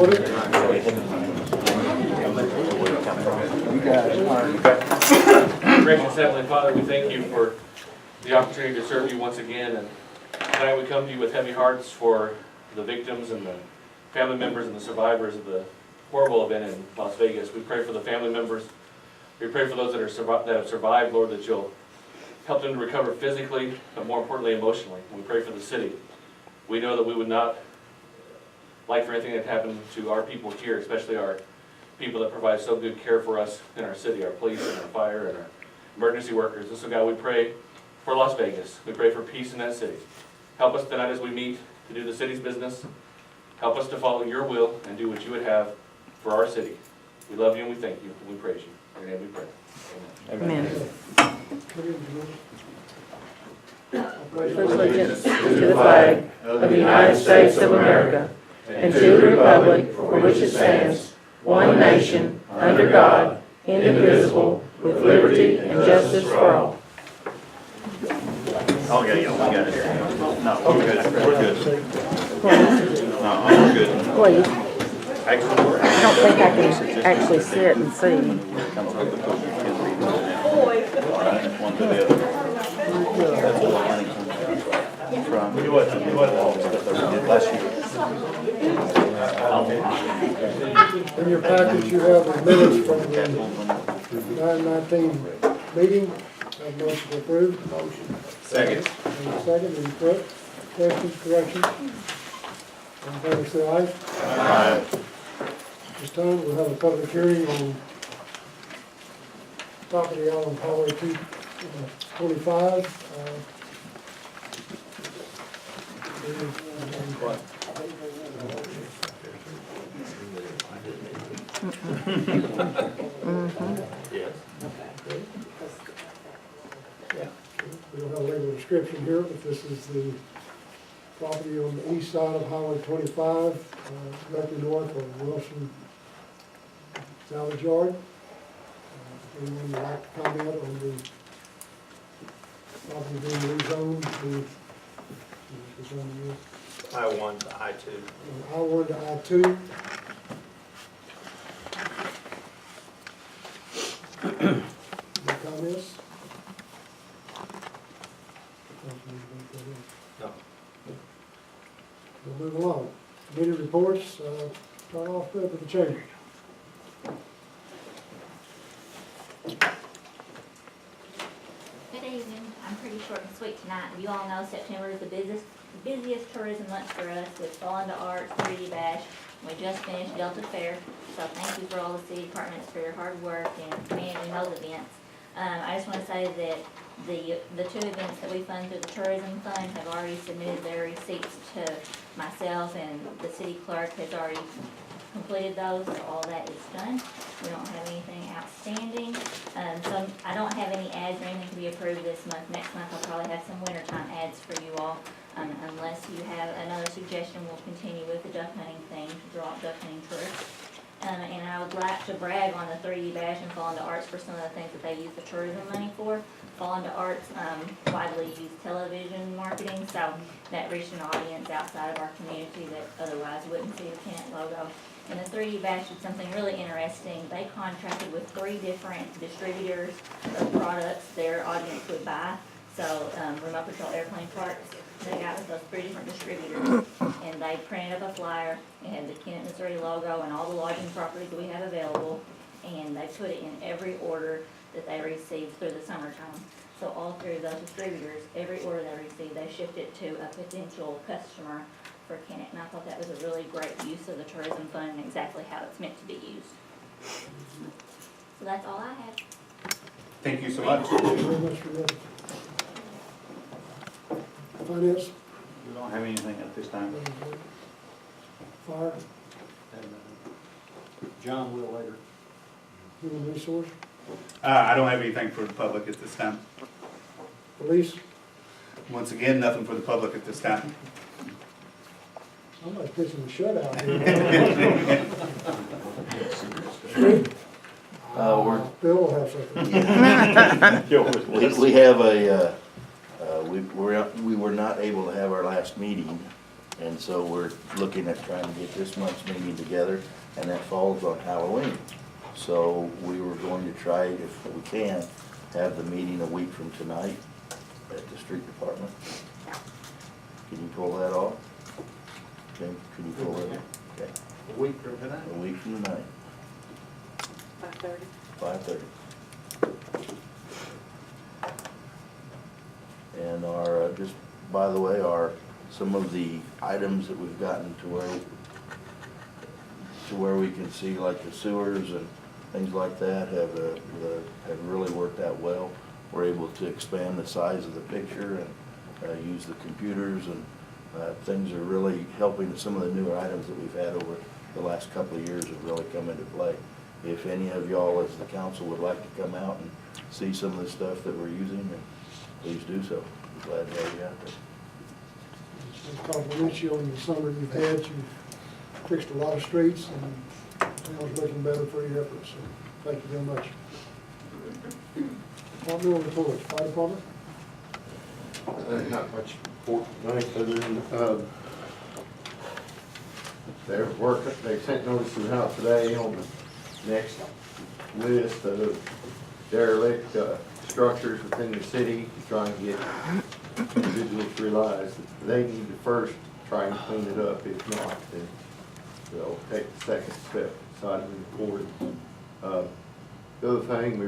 order. Gracious Heavenly Father, we thank you for the opportunity to serve you once again, and tonight we come to you with heavy hearts for the victims and the family members and the survivors of the horrible event in Las Vegas. We pray for the family members. We pray for those that have survived, Lord, that you'll help them to recover physically, but more importantly, emotionally. And we pray for the city. We know that we would not like for anything that happened to our people here, especially our people that provide so good care for us in our city, our police and our fire and our emergency workers. And so, God, we pray for Las Vegas. We pray for peace in that city. Help us tonight as we meet to do the city's business. Help us to follow your will and do what you would have for our city. We love you and we thank you and we praise you. In your name we pray. Amen. Pledge allegiance to the flag of the United States of America and to the republic for which it stands, one nation, under God, indivisible, with liberty and justice for all. Oh, yeah, we got it. No, we're good. We're good. No, we're good. Please. I I don't think I can actually sit and see. One to the other. That's what the money comes from. You what that we did last year. In your package, you have the minutes from the 9/19 meeting. Have a motion to approve. Motion. Second. Second, any questions, corrections? All in favor, say aye. Aye. This time, we'll have a public hearing on property out on Highway 225. Yes. We don't have a legal description here, but this is the property on the east side of Highway 25, directly north of Wilson Salvage Yard. Anyone would like to comment on the property being rezoned to I-1 to I-2. I-1 to I-2? Any comments? No. We'll move along. Committee reports, start off with the chamber. Good evening. I'm pretty short and sweet tonight. You all know September is the busiest tourism month for us with Fall into Arts, 3D Bash. We just finished Delta Fair, so thank you for all the city departments for your hard work in managing those events. I just want to say that the two events that we fund through the tourism fund have already submitted their receipts to myself, and the city clerk has already completed those, so all that is done. We don't have anything outstanding. So I don't have any ads or anything to be approved this month. Next month I'll probably have some wintertime ads for you all. Unless you have another suggestion, we'll continue with the duck hunting thing to draw up duck hunting tourists. And I would like to brag on the 3D Bash and Fall into Arts for some of the things that they use the tourism money for. Fall into Arts widely used television marketing, so that reached an audience outside of our community that otherwise wouldn't see the Kennett logo. And the 3D Bash did something really interesting. They contracted with 3 different distributors of products their audience would buy. So Remote Control Airplane Parks, they got with those 3 different distributors, and they printed up a flyer. It had the Kennett, Missouri logo and all the lodging properties that we have available, and they put it in every order that they received through the summertime. So all 3 of those distributors, every order they received, they shipped it to a potential customer for Kennett, and I thought that was a really great use of the tourism fund and exactly how it's meant to be used. So that's all I have. Thank you so much. Thank you very much for that. Finance? We don't have anything at this time. Fire? John will later. Human resource? I don't have anything for the public at this time. Police? Once again, nothing for the public at this time. Somebody's pitching a shutout here. Street? Bill will have something. We have a, we were not able to have our last meeting And so we're looking at trying to get this month's meeting together, and that falls on Halloween. So we were going to try, if we can, have the meeting a week from tonight at the street department. Can you pull that off? Can you pull that off? Okay, A week from tonight? a week from tonight, 5:30. 5:30. And our, just by the way, some of the items that we've gotten to where we can see, like the sewers and things like that, have really worked out well. We're able to expand the size of the picture and use the computers, and things are really helping. Some of the newer items that we've had over the last couple of years have really come into play. If any of y'all as the council would like to come out and see some of the stuff that we're using, then please do so. We're glad to have you out there. Just to compliment you on the summer you've had. You've fixed a lot of streets, and town's looking better for your efforts, so thank you very much. Departmental reports, fire department? Not much report tonight, other than, they're working, they sent notices out today on the next list of derelict structures within the city to try and get individuals to realize that they need to first try and clean it up. If not, then they'll take the second step, deciding to move forward. The other thing, we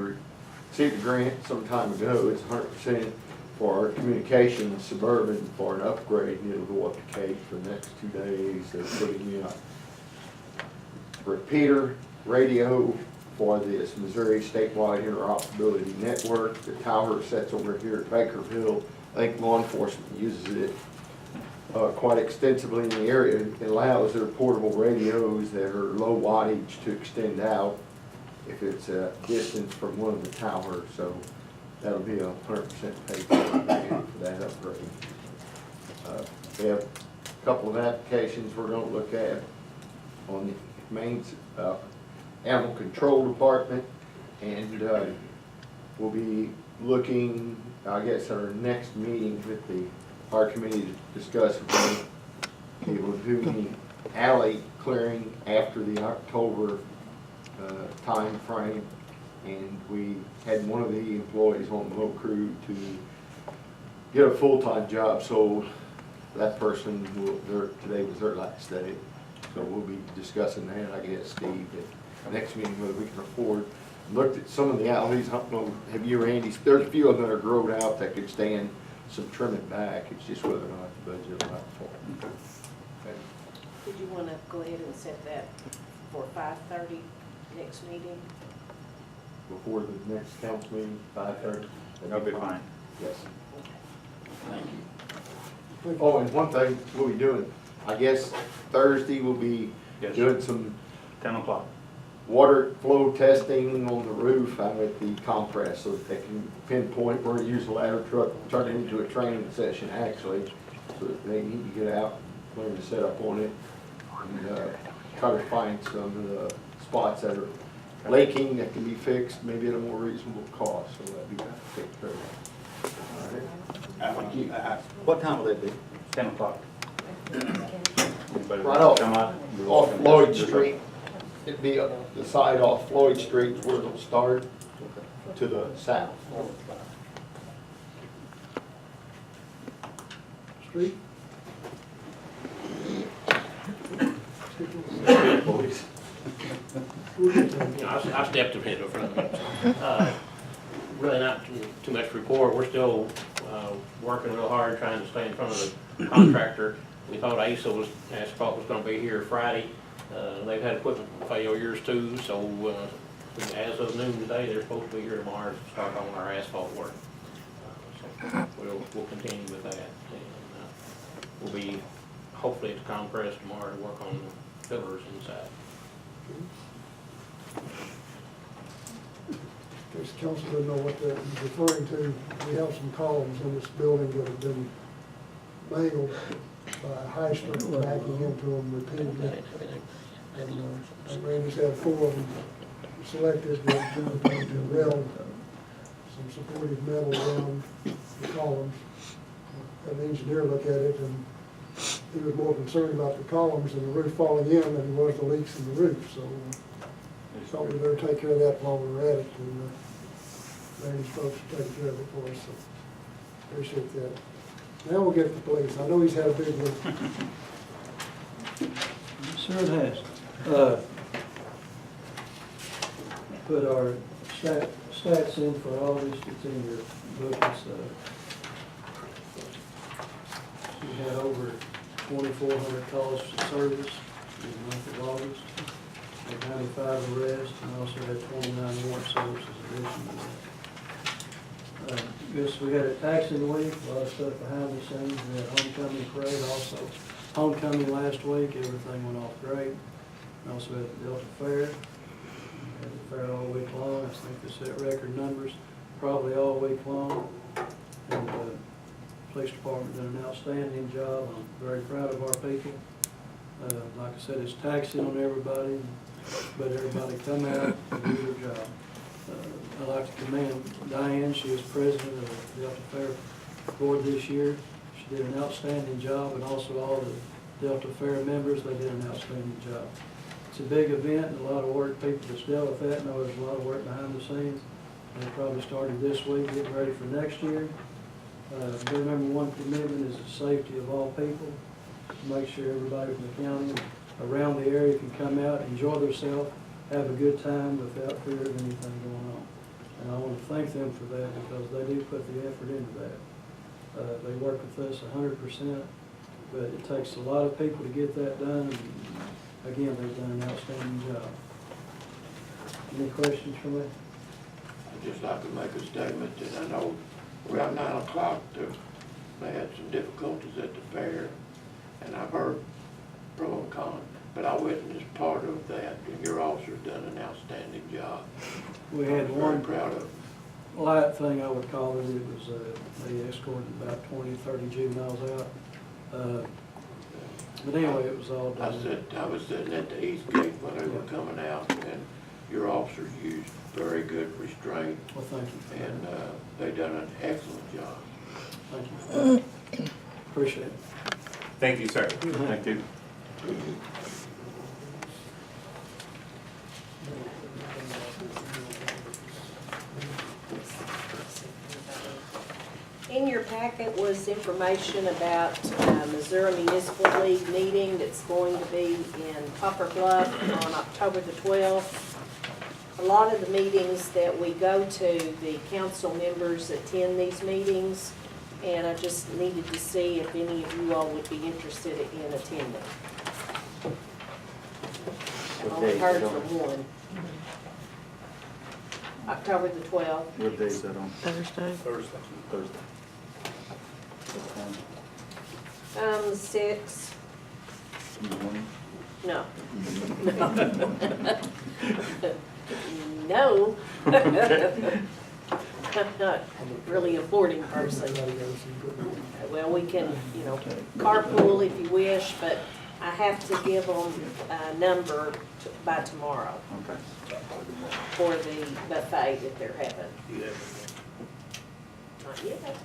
received a grant some time ago. It's 100% for our communications suburban for an upgrade, and it'll go up to Cape for the next 2 days. They're putting in a repeater radio for this Missouri statewide interoperability network. The tower sits over here at Bakerville. I think law enforcement uses it quite extensively in the area. It allows their portable radios that are low wattage to extend out if it's a distance from one of the towers. So that'll be 100% paid for that upgrade. We have a couple of applications we're going to look at on the main animal control department, and we'll be looking, I guess, at our next meeting with our committee to discuss if we'll be able to do any alley clearing after the October time frame. And we had one of the employees on the whole crew to get a full-time job, so that person today was their last day. So we'll be discussing that, I guess, Steve, at the next meeting, whether we can afford. Looked at some of the alleys, I don't know, have you, Randy? There's a few of them that are growed out that could stand some trimming back. It's just whether or not the budget allows for it. Okay. Would you want to go ahead and set that for 5:30 next meeting? Before the next council meeting, 5:30? That'll be fine. Yes. Thank you. Thank you. Oh, and one thing we'll be doing, I guess Thursday we'll be doing some 10 o'clock. water flow testing on the roof out at the compress so that they can pinpoint where to use a ladder truck, turn it into a training session actually, so that they need to get out, learn to set up on it, and try to find some of the spots that are leaking that can be fixed maybe at a more reasonable cost, so that'd be taken care of. All right. Thank you. What time will that be? 10 o'clock. Right off Floyd Street. It'd be on the side off Floyd Street where it'll start to the south. Street? I stepped a bit in front of it. Really not too much to report. We're still working real hard trying to stay in front of the contractor. We thought asphalt was gonna be here Friday. They've had equipment failures too, so as of noon today, they're supposed to be here tomorrow to start on our asphalt work. So we'll continue with that. And we'll be hopefully at the compress tomorrow to work on the pillars inside. In case the council doesn't know what that is referring to, we have some columns in this building that have been mangled by high street backing into them repeatedly. And Randy's had 4 of them selected to weld some supportive metal around the columns. Have the engineer look at it, and he was more concerned about the columns and the roof falling in than he was the leaks in the roof, so thought we better take care of that while we were at it, and Randy's folks are taking care of it for us, so appreciate that. Now we'll get to the police. I know he's had a big week. Sure it has. Put our stats in for August, it's in your book. We had over 2,400 calls for service in the month of August, had 95 arrests, and also had 29 warrant services additional to that. Guess we had a taxing week, a lot of stuff behind the scenes. We had homecoming parade also. Homecoming last week, everything went off great. We also had the Delta Fair. Had the fair all week long. I think they set record numbers probably all week long. And the police department did an outstanding job. I'm very proud of our people. Like I said, it's taxing on everybody, but everybody come out and do their job. I'd like to commend Diane. She was president of the Delta Fair Board this year. She did an outstanding job, and also all the Delta Fair members, they did an outstanding job. It's a big event, and a lot of work. People that's dealt with that know there's a lot of work behind the scenes. And it probably started this week, getting ready for next year. Their number one commitment is the safety of all people. To make sure everybody from the county around the area can come out, enjoy themselves, have a good time without fear of anything going on. And I want to thank them for that, because they do put the effort into that. They work with us 100%, but it takes a lot of people to get that done. And again, they've done an outstanding job. Any questions for me? I'd just like to make a statement that I know around 9 o'clock they had some difficulties at the fair, and I've heard pro and con, but I witnessed part of that, and your officer's done an outstanding job. We had one Very proud of it. light thing, I would call it. It was, they escorted about 20, 30 juveniles out. But anyway, it was all done. I was sitting at the east gate when they were coming out, and your officers used very good restraint, Well, thank you for that. and they done an excellent job. Thank you for that. Appreciate it. Thank you, sir. Thank you. In your packet was information about Missouri Municipal League meeting that's going to be in Poplar Bluff on October the 12th. A lot of the meetings that we go to, the council members attend these meetings, and I just needed to see if any of you all would be interested in attending. I've only heard from one. October the 12th. What day is that on? Thursday. Thursday. 6. In the morning? No. No. I'm not really a boarding person. Well, we can, carpool if you wish, but I have to give them a number by tomorrow Okay. for the buffet that they're having. Not yet.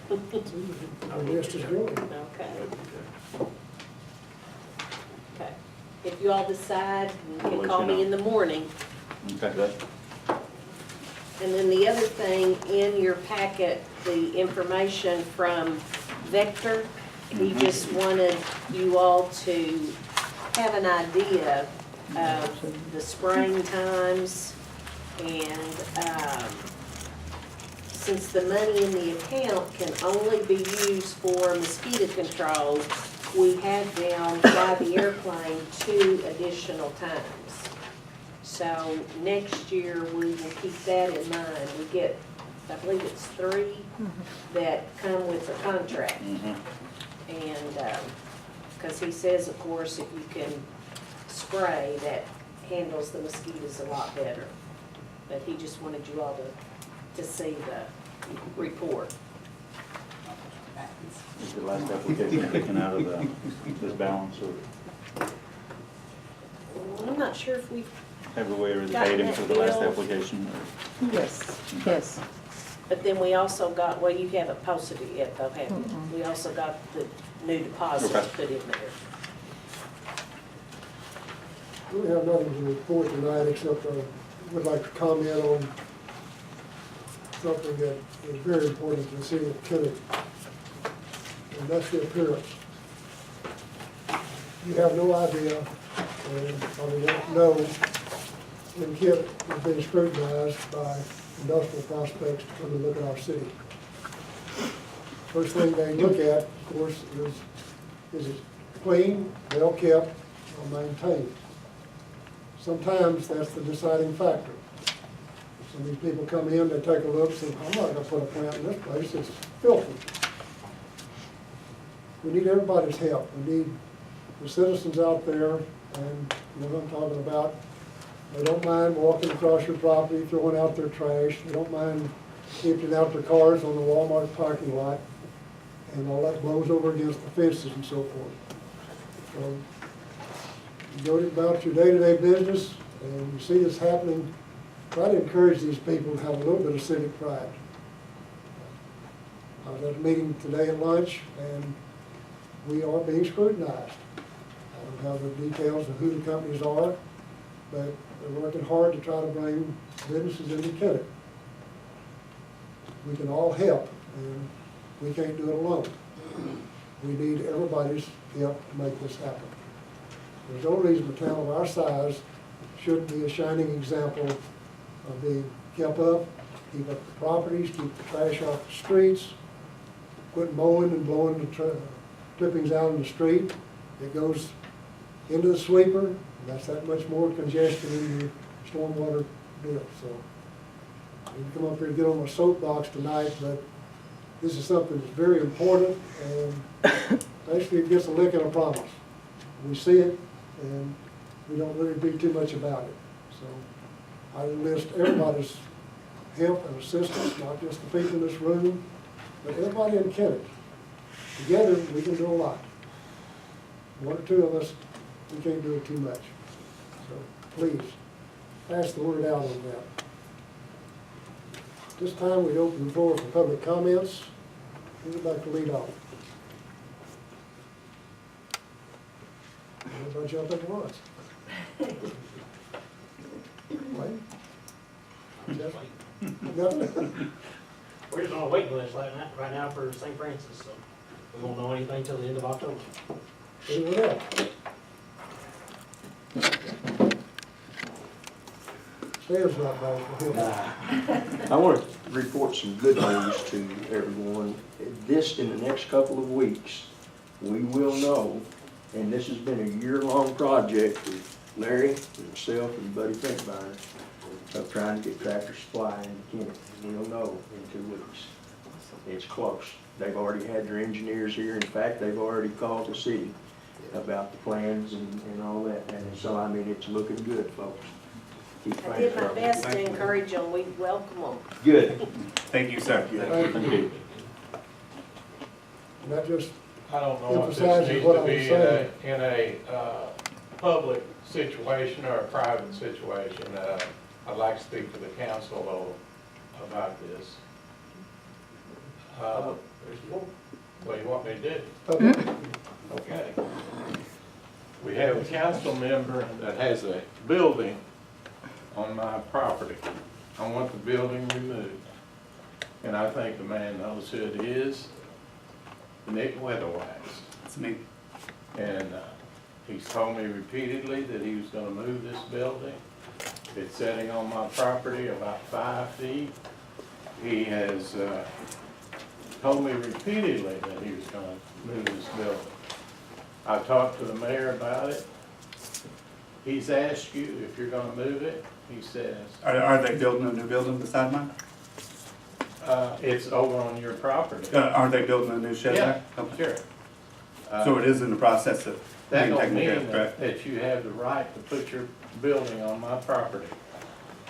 Our guest is joining. Okay. Okay. If you all decide, you can call me in the morning. Okay. And then the other thing, in your packet, the information from Vector, he just wanted you all to have an idea of the spraying times, and since the money in the account can only be used for mosquito control, we had them fly the airplane 2 additional times. So next year, we will keep that in mind. We get, I believe it's 3 that come with a contract. And, because he says, of course, if you can spray, that handles the mosquitoes a lot better. But he just wanted you all to see the report. Is the last application taken out of this balance, or I'm not sure if we've, have we already paid him for the last Bill. application? yes. Yes. But then we also got, well, you haven't posted it yet, though, have you? We also got the new deposits Okay. put in there. We have nothing to report tonight, except would like to comment on something that is very important to the city of Kennett, and that's the appearance. You have no idea, and probably don't know, when Kennett is being scrutinized by industrial prospects to come and look at our city. First thing they look at, of course, is it clean, well-kept, or maintained? Sometimes that's the deciding factor. Some of these people come in, they take a look, say, I'm not gonna put a plant in this place, it's filthy. We need everybody's help. We need the citizens out there, and what I'm talking about, they don't mind walking across your property, throwing out their trash. They don't mind emptying out their cars on the Walmart parking lot, and all that blows over against the fences and so forth. So, you go about your day-to-day business, and you see this happening, try to encourage these people to have a little bit of civic pride. I was at a meeting today at lunch, and we are being scrutinized. I don't have the details of who the companies are, but they're working hard to try to bring businesses into Kennett. We can all help, and we can't do it alone. We need everybody's help to make this happen. There's no reason a town of our size shouldn't be a shining example of being kept up, keep up the properties, keep the trash off the streets, quit mowing and blowing the clippings out in the street. It goes into the sweeper, and that's that much more congestion in your stormwater bill. So I didn't come up here to get on my soapbox tonight, but this is something that's very important, and basically it gets a lick and a promise. We see it, and we don't really do too much about it. So I enlist everybody's help and assistance, not just the people in this room, but everybody in Kennett. Together, we can do a lot. One or two of us, we can't do it too much. So please, pass the word out on that. This time, we open the floor for public comments. Who would like to lead off? Everybody jump at once. Wait. Jeff? Nothing? We're just on a waiting list right now for St. Francis, so we won't know anything till the end of October. Anyone else? Stan's not back. I want to report some good news to everyone. This, in the next couple of weeks, we will know, and this has been a year-long project with Larry, myself, and Buddy Finkbeiner of trying to get Tractor Supply in Kennett. We'll know in 2 weeks. It's close. They've already had their engineers here. In fact, they've already called the city about the plans and all that. And so, I mean, it's looking good, folks. Keep I did my rolling. best to encourage them, we welcome them. Good. Thank you, sir. Thank you. And that just I don't know if emphasizes this needs what to I was be saying. in a public situation or a private situation. I'd like to speak to the council though about this. What do you want me to do? public. Okay. We have a council member that has a building on my property. I want the building removed. And I think the man knows who it is, Nick Weatherwax. That's me. And he's told me repeatedly that he was gonna move this building. It's sitting on my property about 5 feet. He has told me repeatedly that he was gonna move this building. I talked to the mayor about it. He's asked you if you're gonna move it. He says, Are they building a new building beside mine? it's over on your property. Aren't they building a new shed Yeah, there? Okay. sure. So it is in the process of That being don't taken care mean of, correct? that you have the right to put your building on my property.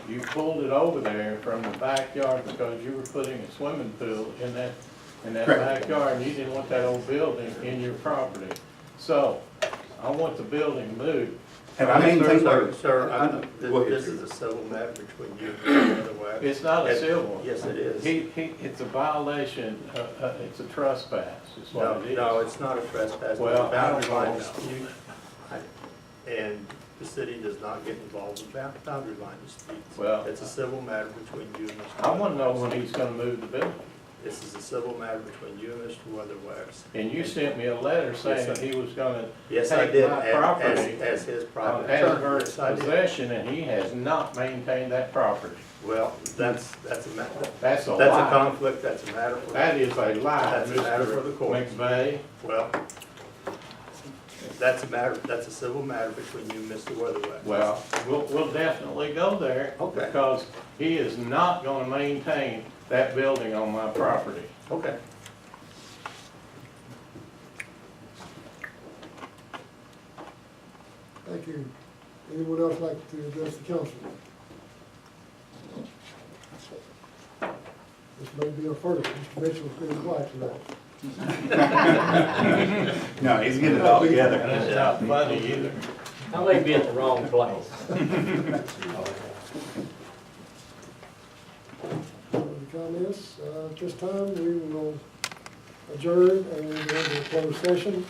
You pulled it over there from the backyard because you were putting a swimming pool in that Correct. backyard, and you didn't want that old building in your property. So, I want the building moved. Have I maintained? Sir, Go ahead, this sir. is a civil matter between you and the other way. It's not a civil. Yes, it is. It's a violation, it's a trespass, is what it is. No, it's not a trespass, Well, it's a boundary I line don't know. dispute. And the city does not get involved in boundary line disputes. Well, It's a civil matter between you and Mr. I wanna know Weatherwax. when he's gonna move the building. This is a civil matter between you and Mr. Weatherwax. And you sent me a letter saying that he was gonna Yes, I take did, my property as his private on attorney. adverse Yes, I did. possession, and he has not maintained that property. Well, that's a matter, That's a that's a lie. conflict, that's a matter for. That is a lie, That's a matter for the Mr. courts. McVeigh. Well, that's a matter, that's a civil matter between you and Mr. Weatherwax. Well, we'll definitely go there. Okay. Because he is not gonna maintain that building on my property. Okay. Thank you. Anyone else like to address the council? This may be a first. Mr. Mitchell's been quiet tonight. No, he's getting it all together. That's not funny either. I may be at the wrong place. Any comments? At this time, we will adjourn and go into a closed session.